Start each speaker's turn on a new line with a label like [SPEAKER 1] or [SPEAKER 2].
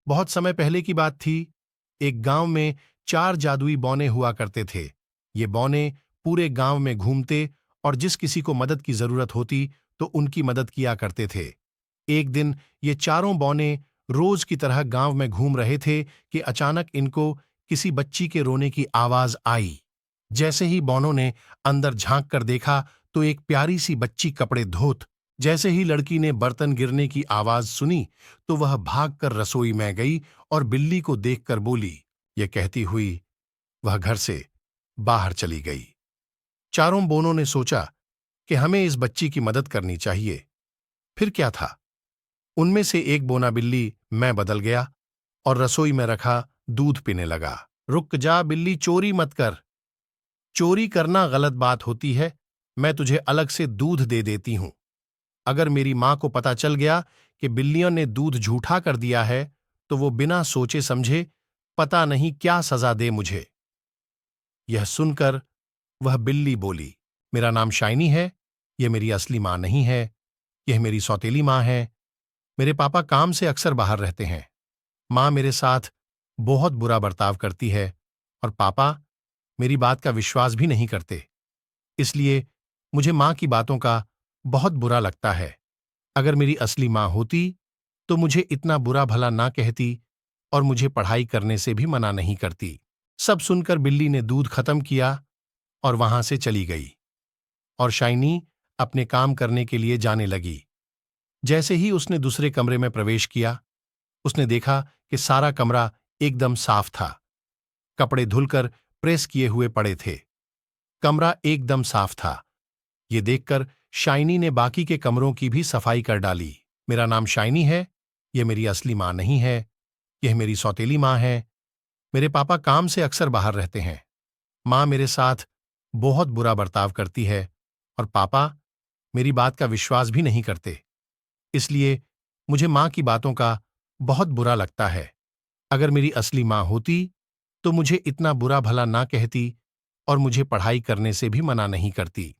[SPEAKER 1] बहुत समय पहले की बात थी। एक गांव में 4 जादुई बौने हुआ करते थे। ये बौने पूरे गांव में घूमते और जिस किसी को मदद की जरूरत होती तो उनकी मदद किया करते थे। एक दिन ये चारों बौने रोज की तरह गांव में घूम रहे थे कि अचानक इनको किसी बच्ची के रोने की आवाज आई। जैसे ही बौनों ने अंदर झांक कर देखा तो एक प्यारी सी बच्ची कपड़े धोत। जैसे ही लड़की ने बर्तन गिरने की आवाज सुनी तो वह भागकर रसोई में गई और बिल्ली को देखकर बोली। ये कहती हुई वह घर से बाहर चली गई। चारों बोनों ने सोचा कि हमें इस बच्ची की मदद करनी चाहिए। फिर क्या था, उनमें से एक बोना बिल्ली मैं बदल गया और रसोई में रखा दूध पीने लगा। रुक जा बिल्ली, चोरी मत कर। चोरी करना गलत बात होती है। मैं तुझे अलग से दूध दे देती हूं। अगर मेरी मां को पता चल गया कि बिल्लियों ने दूध झूठा कर दिया है तो वो बिना सोचे समझे पता नहीं क्या सजा दे मुझे। यह सुनकर वह बिल्ली बोली, मेरा नाम शाइनी है। यह मेरी असली मां नहीं है। यह मेरी सौतेली मां है। मेरे पापा काम से अक्सर बाहर रहते हैं। मां मेरे साथ बहुत बुरा बर्ताव करती है और पापा मेरी बात का विश्वास भी नहीं करते। इसलिए मुझे मां की बातों का बहुत बुरा लगता है। अगर मेरी असली मां होती तो मुझे इतना बुरा भला ना कहती और मुझे पढ़ाई करने से भी मना नहीं करती। सब सुनकर बिल्ली ने दूध खत्म किया और वहां से चली गई और शाइनी अपने काम करने के लिए जाने लगी। जैसे ही उसने दूसरे कमरे में प्रवेश किया, उसने देखा कि सारा कमरा एकदम साफ था। कपड़े धुलकर प्रेस किए हुए पड़े थे। कमरा एकदम साफ था। ये देखकर शाइनी ने बाकी के कमरों की भी सफाई कर डाली। मेरा नाम शाइनी है। यह मेरी असली मां नहीं है। यह मेरी सौतेली मां है। मेरे पापा काम से अक्सर बाहर रहते हैं। मां मेरे साथ बहुत बुरा बर्ताव करती है और पापा मेरी बात का विश्वास भी नहीं करते। इसलिए मुझे मां की बातों का बहुत बुरा लगता है। अगर मेरी असली मां होती तो मुझे इतना बुरा भला ना कहती और मुझे पढ़ाई करने से भी मना नहीं करती।